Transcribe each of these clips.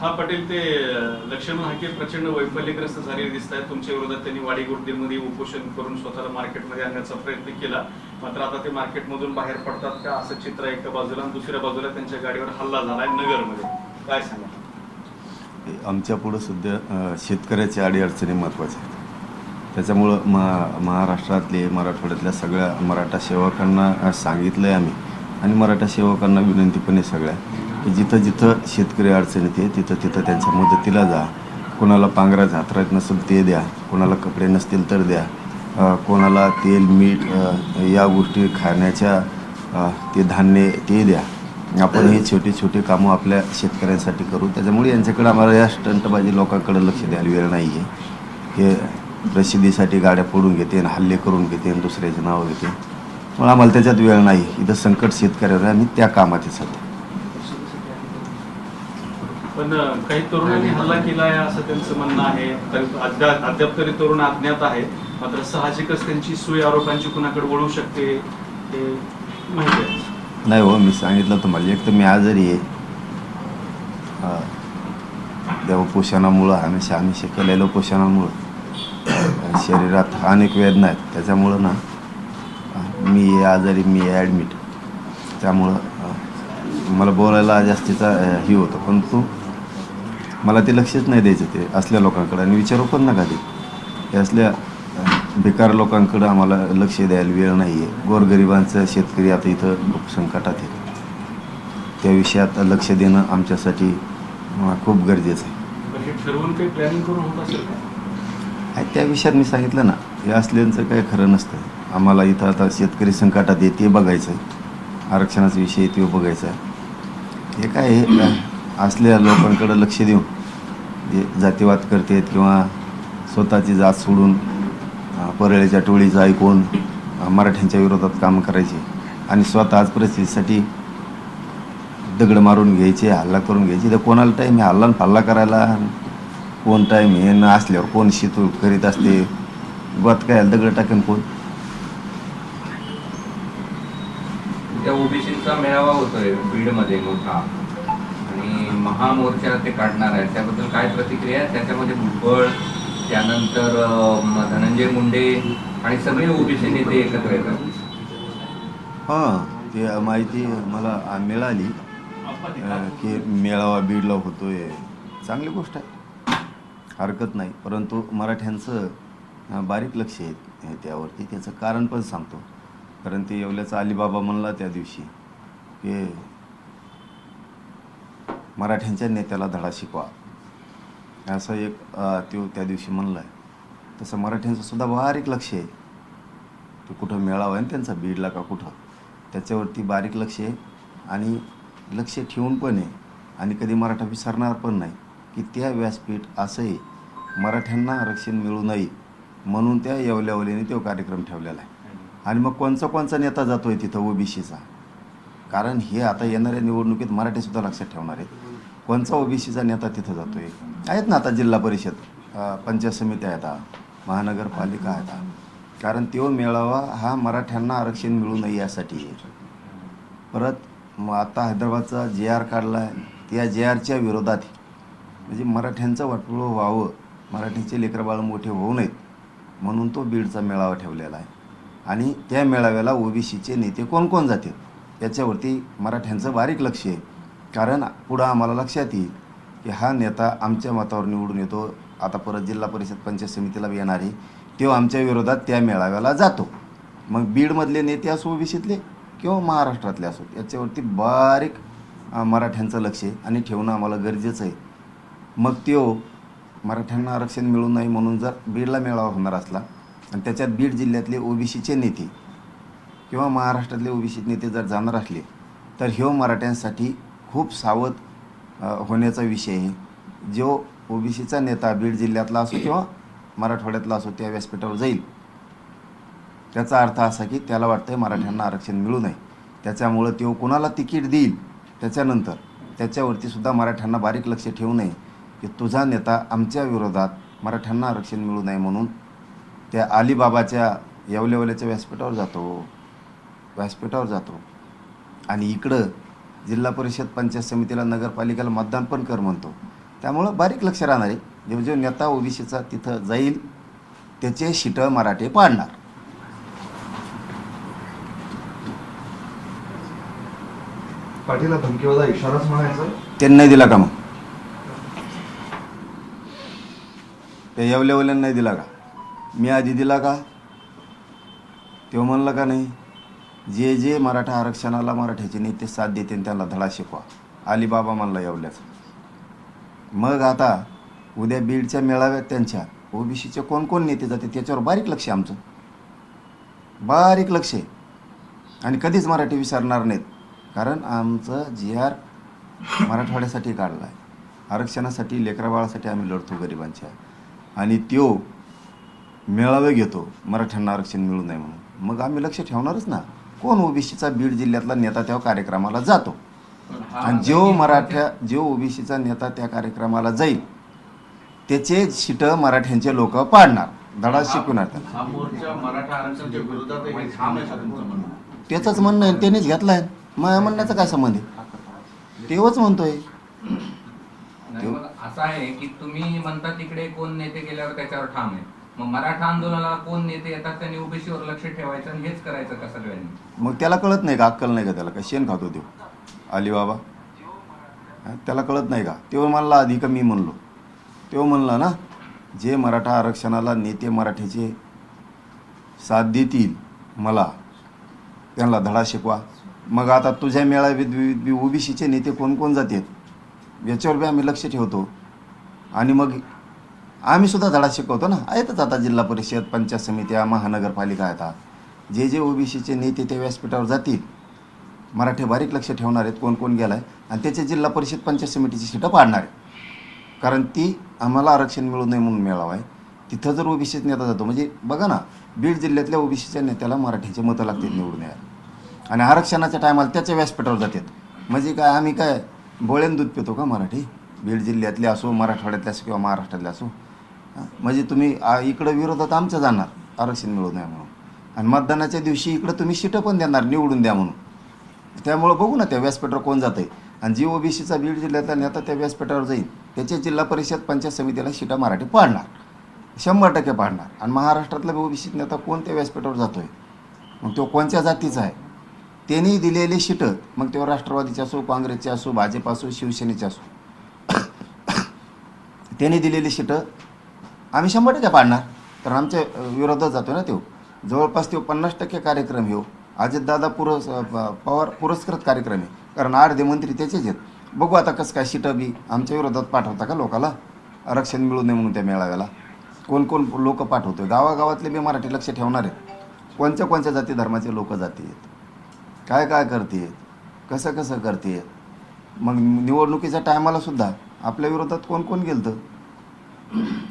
हा पाटील, ते लक्ष्मण हाके प्रचंड वैफल्यग्रस्त झालेले दिसत आहेत. तुमच्या विरोधात त्यांनी वाडी गुड्डीमध्ये उपोषण करून स्वतःला मार्केटमध्ये आणण्याचा प्रयत्न केला, मात्र आता ते मार्केटमधून बाहेर पडतात का असं चित्र एका बाजूला, आणि दुसऱ्या बाजूला त्यांच्या गाडीवर हल्ला झालाय नगरमध्ये. काय सांगा? आमच्या पुढे सध्या शेतकऱ्याच्या अडीअडचणी महत्त्वाच्या आहेत. त्याच्यामुळं महाराष्ट्रातले मराठवाड्यातल्या सगळ्या मराठा सेवकांना सांगितलं आहे आम्ही, आणि मराठा सेवकांना विनंती पण आहे सगळ्या, की जिथं जिथं शेतकरी अडचणीत आहे तिथं तिथं त्यांच्या मदतीला जा. कोणाला पांघराच हातरात नसेल ते द्या, कोणाला कपडे नसतील तर द्या, कोणाला तेल मीठ या गोष्टी खाण्याच्या ते धान्य ते द्या. आपण हे छोटे छोटे कामं आपल्या शेतकऱ्यांसाठी करू. त्याच्यामुळे यांच्याकडे आम्हाला या स्टंटबाजी लोकांकडे लक्ष द्यायला वेळ नाही आहे. हे प्रसिद्धीसाठी गाड्या फोडून घेते आणि हल्ले करून घेते आणि दुसऱ्याचे नावं घेते. पण आम्हाला त्याच्यात वेळ नाही. इथं संकट शेतकऱ्यावर आणि त्या कामात आहे सध्या. पण काही तरुणांनी हल्ला केला आहे असं त्यांचं म्हणणं आहे. अद्याप तरी तरुण अज्ञात आहे, मात्र साहजिकच त्यांची सूय आरोपांची कुणाकडे वळू शकते हे माहिती आहे. नाही हो, मी सांगितलं तुम्हाला, एक तर मी आजारी आहे. त्या उपोषणामुळं हमेशा केलेल्या उपोषणामुळं शरीरात अनेक वेदना आहेत. त्याच्यामुळं ना मी आजारी, मी ॲडमिट. त्यामुळं मला बोलायला जास्तीचा हे होतं, परंतु मला ते लक्षच नाही द्यायचं ते असल्या लोकांकडे, आणि विचारू पण नका ते. हे असल्या बेकार लोकांकडं आम्हाला लक्ष द्यायला वेळ नाही आहे. गोरगरिबांचं शेतकरी आता इथं खूप संकटात आहे. त्या विषयात लक्ष देणं आमच्यासाठी खूप गरजेचं आहे. हे ठरवून काही प्लॅनिंग करून होत असेल का? त्या विषयात मी सांगितलं ना, हे असल्यांचं काही खरं नसतं. आम्हाला इथं आता शेतकरी संकटात आहे ते बघायचं आहे, आरक्षणाचा विषय ते बघायचा आहे. हे काय असल्या लोकांकडं लक्ष देऊन जे जातीवाद करतात किंवा स्वतःची जात सोडून परळीच्या टोळीचं ऐकून मराठ्यांच्या विरोधात काम करायचे आणि स्वतः आज परिस्थितीसाठी दगड मारून घ्यायचे, हल्ला करून घ्यायचे. तर कोणाला टाईम आहे हल्ला फाल्ला करायला? कोण टाईम हे न असल्यावर कोण शेतू करीत असते? गोत काय दगड टाकेन कोण? त्या ओबीसीचा मेळावा होतोय बीडमध्ये मोठा, आणि महामोर्चा ते काढणार आहे, त्याबद्दल काय प्रतिक्रिया? त्याच्यामध्ये भुजबळ, त्यानंतर धनंजय मुंडे आणि सगळे ओबीसी नेते एकत्र येतात. हां, ते माहिती मला मिळाली की मेळावा बीडला होतोय. चांगली गोष्ट आहे, हरकत नाही. परंतु मराठ्यांचं बारीक लक्ष आहे त्यावरती. त्याचं कारण पण सांगतो. कारण ते येवल्याचा अलिबाबा म्हणला त्या दिवशी की मराठ्यांच्या नेत्याला धडा शिकवा, असं एक तो त्या दिवशी म्हणला आहे. तसं मराठ्यांचं सुद्धा बारीक लक्ष आहे. तो कुठं मेळावा आहे त्यांचा बीडला का कुठं, त्याच्यावरती बारीक लक्ष आहे. आणि लक्ष ठेवून पण आहे, आणि कधी मराठा विसरणार पण नाही की त्या व्यासपीठ असंही मराठ्यांना आरक्षण मिळू नये म्हणून त्या येवल्यावलीने तो कार्यक्रम ठेवलेला आहे. आणि मग कोणचा नेता जातो आहे तिथं ओबीसीचा? कारण हे आता येणाऱ्या निवडणुकीत मराठीसुद्धा लक्षात ठेवणार आहेत. कोणचा ओबीसीचा नेता तिथं जातो आहे? आहेत ना आता जिल्हा परिषद, पंचायत समित्या आहेत, महानगरपालिका आहेत. कारण तो मेळावा हा मराठ्यांना आरक्षण मिळू नये यासाठी आहे. परत मग आता हैदराबादचा JR काढला आहे, त्या JRच्या विरोधात म्हणजे मराठ्यांचं वाटोळं व्हावं, मराठीचे लेकरबाळं मोठे होऊ नयेत म्हणून तो बीडचा मेळावा ठेवलेला आहे. आणि त्या मेळाव्याला ओबीसीचे नेते कोण कोण जातील याच्यावरती मराठ्यांचं बारीक लक्ष आहे. कारण पुढं आम्हाला लक्षात येईल की हा नेता आमच्या मतावर निवडून येतो, आता परत जिल्हा परिषद पंचायत समितीला येणार आहे, तो आमच्या विरोधात त्या मेळाव्याला जातो. मग बीडमधले नेते असो ओबीसीतले किंवा महाराष्ट्रातले असो, याच्यावरती बारीक मराठ्यांचं लक्ष आहे आणि ठेवणं आम्हाला गरजेचं आहे. मग तो मराठ्यांना आरक्षण मिळू नये म्हणून जर बीडला मेळावा होणार असला आणि त्याच्यात बीड जिल्ह्यातले ओबीसीचे नेते किंवा महाराष्ट्रातले ओबीसी नेते जर जाणार असले तर ह्यो मराठ्यांसाठी खूप सावध होण्याचा विषय आहे. जो ओबीसीचा नेता बीड जिल्ह्यातला असो किंवा मराठवाड्यातला असो त्या व्यासपीठावर जाईल, त्याचा अर्थ असा की त्याला वाटतं मराठ्यांना आरक्षण मिळू नये. त्याच्यामुळं तो कुणाला तिकीट देईल त्याच्यानंतर त्याच्यावरती सुद्धा मराठ्यांना बारीक लक्ष ठेवू नये की तुझा नेता आमच्या विरोधात मराठ्यांना आरक्षण मिळू नये म्हणून त्या अलिबाबाच्या येवल्याच्या व्यासपीठावर जातो. आणि इकडं जिल्हा परिषद पंचायत समितीला नगरपालिकेला मतदान पण कर म्हणतो. त्यामुळं बारीक लक्ष राहणार आहे. जो नेता ओबीसीचा तिथं जाईल त्याचे शिटं मराठे पाडणार. पाटील धमकीवादा इशाराच म्हणायचं. त्यांनी नाही दिला का मग? ते येवल्यावल्यानं नाही दिला का? मी आधी दिला का? तेव्हा म्हणलं का नाही, जे जे मराठा आरक्षणाला मराठ्याचे नेते साथ देते त्यांना धडा शिकवा. अलिबाबा म्हणला येवल्याचा. मग आता उद्या बीडच्या मेळाव्यात त्यांच्या ओबीसीचे कोण कोण नेते जाते त्याच्यावर बारीक लक्ष आहे आमचं, बारीक लक्ष आहे. आणि कधीच मराठी विसरणार नाहीत, कारण आमचं GR मराठवाड्यासाठी काढला आहे. आरक्षणासाठी, लेकराबाळासाठी आम्ही लढतो गरिबांच्या. आणि त्यो मेळावे घेतो मराठ्यांना आरक्षण मिळू नये म्हणून. मग आम्ही लक्ष ठेवणारच ना. कोण ओबीसीचा बीड जिल्ह्यातला नेता त्या कार्यक्रमाला जातो, आणि जो ओबीसीचा नेता त्या कार्यक्रमाला जाईल त्याचे शिटं मराठ्यांचे लोक पाडणार, धडा शिकवणार त्यांना. हा मोर्चा मराठा आरक्षणाच्या विरोधात आहे, हे ठाम आहे का तुमचं म्हणणं? त्याचंच म्हणणं आहे, त्यानेच घेतला आहे. माझ्या म्हणण्याचा काय संबंध आहे? तेव्हाच म्हणतोय. नाही, मग असं आहे की तुम्ही म्हणता तिकडे कोण नेते गेल्यावर त्याच्यावर ठाम आहे. मग मराठा आंदोलनाला कोण नेते येतात त्यांनी ओबीसीवर लक्ष ठेवायचं आणि हेच करायचं का सगळ्यांनी? मग त्याला कळत नाही का? अक्कल नाही का त्याला? काय शेण खातो देऊ अलिबाबा? त्याला कळत नाही का? तेव्हा म्हणला आधी का मी म्हणलो? तेव्हा म्हणलं ना, जे मराठा आरक्षणाला नेते मराठीचे साथ देतील मला, त्यांना धडा शिकवा. मग आता तुझ्या मेळाव्यात ओबीसीचे नेते कोण कोण जातात याच्यावर बी आम्ही लक्ष ठेवतो. आणि मग आम्ही सुद्धा धडा शिकवतो ना. आहेतच आता जिल्हा परिषद, पंचायत समित्या, महानगरपालिका आहेत. जे जे ओबीसीचे नेते त्या व्यासपीठावर जातील, मराठी बारीक लक्ष ठेवणार आहेत कोण कोण गेला आहे, आणि त्याचे जिल्हा परिषद, पंचायत समितीची सीटं पाडणार आहे. कारण ती आम्हाला आरक्षण मिळू नये म्हणून मेळावा आहे. तिथं जर ओबीसीचा नेता जातो, म्हणजे बघा ना, बीड जिल्ह्यातल्या ओबीसीच्या नेत्याला मराठीचे मतं लागतात निवडून यायला, आणि आरक्षणाच्या टायमाला त्याच्या व्यासपीठावर जातात. म्हणजे काय आम्ही काय बोळ्यान दूध पितो का मराठी? बीड जिल्ह्यातले असो, मराठवाड्यातले असो किंवा महाराष्ट्रातले असो. म्हणजे तुम्ही इकडं विरोधात आमचं जाणार आरक्षण मिळू नये म्हणून, आणि मतदानाच्या दिवशी इकडं तुम्ही सीटं पण देणार निवडून द्या म्हणून. त्यामुळं बघू ना त्या व्यासपीठावर कोण जातं आहे. आणि जी ओबीसीचा बीड जिल्ह्यातला नेता त्या व्यासपीठावर जाईल त्याचे जिल्हा परिषद, पंचायत समितीला सीटा मराठी पाडणार, 100% पाडणार. आणि महाराष्ट्रातला ओबीसी नेता कोण त्या व्यासपीठावर जातो आहे, मग तो कोणत्या जातीचा आहे, त्यांनी दिलेली सीटं, मग तेव्हा राष्ट्रवादीचे असो, काँग्रेसचे असो, भाजप असो, शिवसेनेचे असो, त्यांनी दिलेली सीटं आम्ही 100% पाडणार. कारण आमच्या विरोधात जातो ना. तो जवळपास 50% कार्यक्रम येऊ अजितदादा पवार पुरस्कृत कार्यक्रम आहे. कारण अर्धे मंत्री त्याचेच आहेत. बघू आता कसं काय सीटं बी आमच्या विरोधात पाठवता का लोकाला आरक्षण मिळू नये म्हणून त्या मेळाव्याला. कोण कोण लोक पाठवतोय? गावागावातले बी मराठी लक्ष ठेवणार आहेत. कोणत्या कोणत्या जाती धर्माचे लोक जाती आहेत, काय काय करते, कसं कसं करते. मग निवडणुकीच्या टायमाला सुद्धा आपल्या विरोधात कोण कोण गेलं तर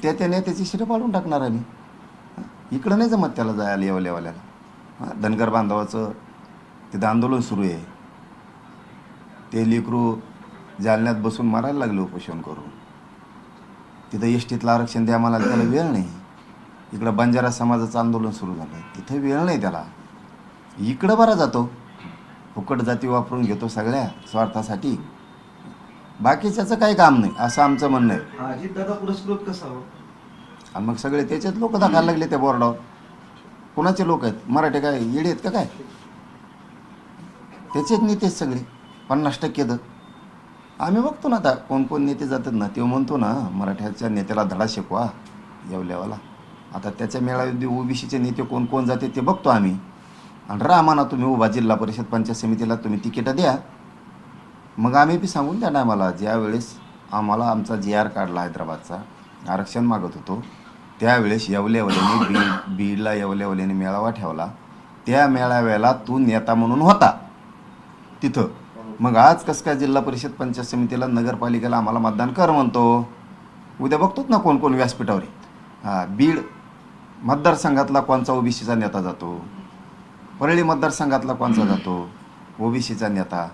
त्या नेत्याची सीटं पाडून टाकणार आम्ही. इकडं नाही जमत त्याला जायला येवल्यावाल्याला. धनगर बांधवाचं तिथं आंदोलन सुरू आहे. ते लेकरू जालन्यात बसून मारायला लागले उपोषण करून. तिथं एसटीतलं आरक्षण द्या मला, त्याला वेळ नाही. इकडं बंजारा समाजाचं आंदोलन सुरू झालं, तिथं वेळ नाही त्याला. इकडं बरा जातो, फुकट जाती वापरून घेतो सगळ्या स्वार्थासाठी. बाकीच्याचं काही काम नाही असं आमचं म्हणणं आहे. अजितदादा पुरस्कृत कसा हो? आणि मग सगळे त्याच्यात लोक दाखवायला लागले त्या बोर्डावर. कोणाचे लोक आहेत? मराठे काय येडे आहेत का काय? त्याचेच नेतेच सगळे 50% तर. आम्ही बघतो ना आता कोण कोण नेते जातात ना. तेव्हा म्हणतो ना मराठ्याच्या नेत्याला धडा शिकवा येवल्यावाला. आता त्याच्या मेळाव्यात ओबीसीचे नेते कोण कोण जाते ते बघतो आम्ही. आणि रामाना तुम्ही उभा जिल्हा परिषद, पंचायत समितीला तुम्ही तिकीटं द्या. मग आम्ही बी सांगून त्या टायमाला ज्यावेळेस आम्हाला आमचा GR काढला हैदराबादचा, आरक्षण मागत होतो त्यावेळेस येवल्यावाल्याने बीडला येवल्यावाल्याने मेळावा ठेवला. त्या मेळाव्याला तू नेता म्हणून होता तिथं. मग आज कसं काय जिल्हा परिषद, पंचायत समितीला, नगरपालिकेला आम्हाला मतदान कर म्हणतो? उद्या बघतोच ना कोण कोण व्यासपीठावर आहे. बीड मतदारसंघातला कोणचा ओबीसीचा नेता जातो, परळी मतदारसंघातला कोणचा जातो ओबीसीचा नेता,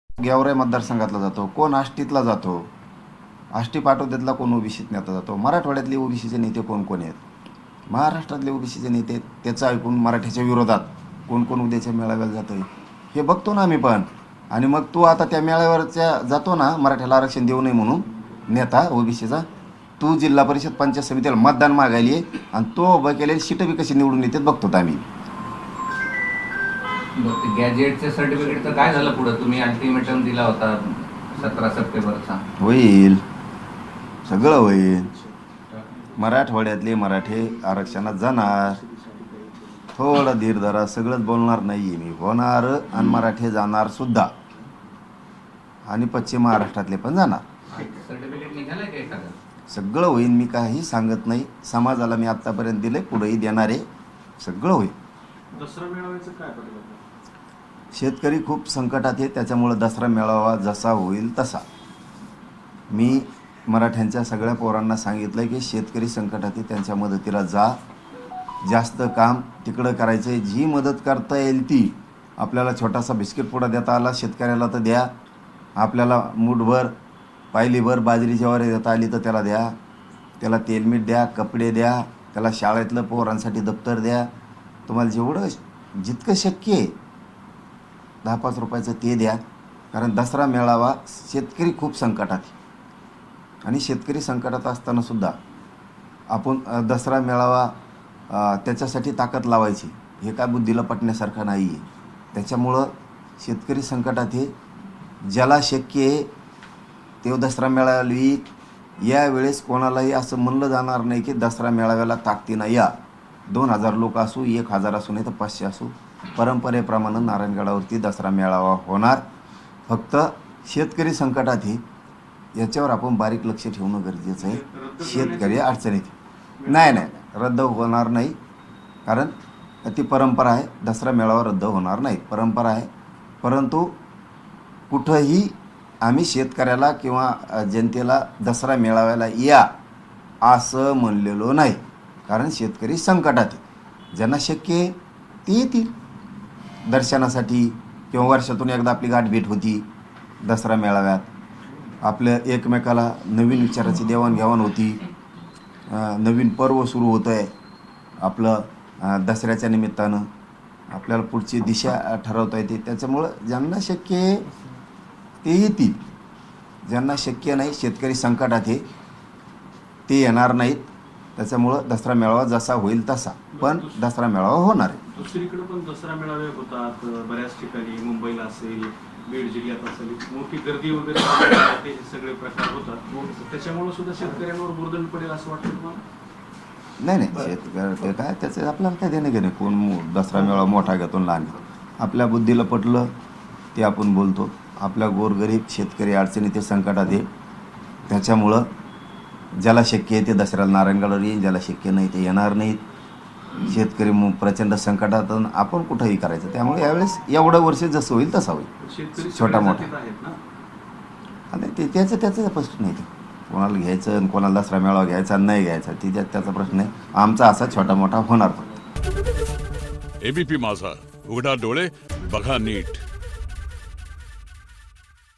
गेवराई मतदारसंघातला जातो कोण, आष्टीतला जातो, आष्टी पाटोद्यातला कोण ओबीसीत नेता जातो, मराठवाड्यातले ओबीसीचे नेते कोण कोण आहेत, महाराष्ट्रातले ओबीसीचे नेते त्याचं ऐकून मराठीच्या विरोधात कोण कोण उद्याच्या मेळाव्याला जातं हे बघतो ना आम्ही पण. आणि मग तू आता त्या मेळाव्यावरच्या जातो ना मराठ्याला आरक्षण देऊ नये म्हणून, नेता ओबीसीचा, तू जिल्हा परिषद पंचायत समितीला मतदान मागायली आहे आणि तो उभं केलेली सीटं बी कशी निवडून येतात बघतो आम्ही. गॅजेटचे सर्टिफिकेट तर काय झालं पुढं? तुम्ही अल्टिमेटम दिला होता 17 सप्टेंबरचा. होईल, सगळं होईल. मराठवाड्यातले मराठे आरक्षणात जाणार. थोडं धीर धरा, सगळंच बोलणार नाही आहे मी. होणार आणि मराठे जाणार सुद्धा, आणि पश्चिम महाराष्ट्रातले पण जाणार. सर्टिफिकेट निघालंय का एखादं? सगळं होईल, मी काही सांगत नाही. समाजाला मी आत्तापर्यंत दिलंय, पुढेही देणार आहे. सगळं होईल. दसरा मेळाव्याचं काय बदल? शेतकरी खूप संकटात आहे, त्याच्यामुळं दसरा मेळावा जसा होईल तसा. मी मराठ्यांच्या सगळ्या पोरांना सांगितलं आहे की शेतकरी संकटात आहे, त्यांच्या मदतीला जा. जास्त काम तिकडं करायचं आहे. जी मदत करता येईल ती. आपल्याला छोटासा बिस्किट पुडा देता आला शेतकऱ्याला तर द्या. आपल्याला मूठभर पायलीभर बाजरी ज्वारी देता आली तर त्याला द्या. त्याला तेलमीठ द्या, कपडे द्या, त्याला शाळेतलं पोरांसाठी दप्तर द्या. तुम्हाला जेवढं जितकं शक्य आहे 10-5 रुपयाचं ते द्या. कारण दसरा मेळावा, शेतकरी खूप संकटात आहे आणि शेतकरी संकटात असतानासुद्धा आपण दसरा मेळावा त्याच्यासाठी ताकद लावायची, हे काय बुद्धीला पटण्यासारखं नाही आहे. त्याच्यामुळं शेतकरी संकटात आहे. ज्याला शक्य आहे ते दसरा मेळावी. यावेळेस कोणालाही असं म्हणलं जाणार नाही की दसरा मेळाव्याला ताकदीनं या. 2000 लोक असू, 1000 असू, नाही तर 500 असू, परंपरेप्रमाणे नारायणगडावरती दसरा मेळावा होणार. फक्त शेतकरी संकटात आहे, याच्यावर आपण बारीक लक्ष ठेवणं गरजेचं आहे. शेतकरी अडचणीत नाही, रद्द होणार नाही. कारण ती परंपरा आहे. दसरा मेळावा रद्द होणार नाही, परंपरा आहे. परंतु कुठंही आम्ही शेतकऱ्याला किंवा जनतेला दसरा मेळाव्याला या असं म्हणलेलो नाही. कारण शेतकरी संकटात आहे. ज्यांना शक्य आहे ते येतील दर्शनासाठी, किंवा वर्षातून एकदा आपली गाठभेट होती दसरा मेळाव्यात. आपल्या एकमेकाला नवीन विचाराची देवाणघेवाण होती. नवीन पर्व सुरू होतं आहे आपलं. दसऱ्याच्या निमित्तानं आपल्याला पुढची दिशा ठरवता येते. त्याच्यामुळं ज्यांना शक्य आहे ते येतील. ज्यांना शक्य नाही, शेतकरी संकटात आहे, ते येणार नाहीत. त्याच्यामुळं दसरा मेळावा जसा होईल तसा, पण दसरा मेळावा होणार आहे. दुसरीकडे पण दसरा मेळावे होतात बऱ्याच ठिकाणी. मुंबईला असेल, बीड जिल्ह्यात असेल, मोठी गर्दी वगैरे हे सगळे प्रकार होतात. त्याच्यामुळे सुद्धा शेतकऱ्यांवर बुर्दन पडेल असं वाटतं तुम्हाला? नाही, शेतकरी ते काय, त्याचं आपल्याला काय देणं घेणं. कोण दसरा मेळावा मोठा घेतो लहान घेतो. आपल्या बुद्धीला पटलं ते आपण बोलतो. आपल्या गोरगरीब शेतकरी अडचणी ते संकटात आहे. त्याच्यामुळं ज्याला शक्य आहे ते दसऱ्याला नारायणगडावर येईल, ज्याला शक्य नाही ते येणार नाहीत. शेतकरी प्रचंड संकटात, आपण कुठंही करायचं. त्यामुळे यावेळेस एवढं वर्ष जसं होईल तसा होईल, शेतकरी छोटा मोठा. जातीत आहेत ना? आणि ते त्याचा प्रश्न नाही. ते कोणाला घ्यायचं आणि कोणाला दसरा मेळावा घ्यायचा नाही घ्यायचा त्याचा प्रश्न आहे. आमचा असा छोटा मोठा होणार फक्त. एबीपी माझा, उघडा डोळे बघा नीट.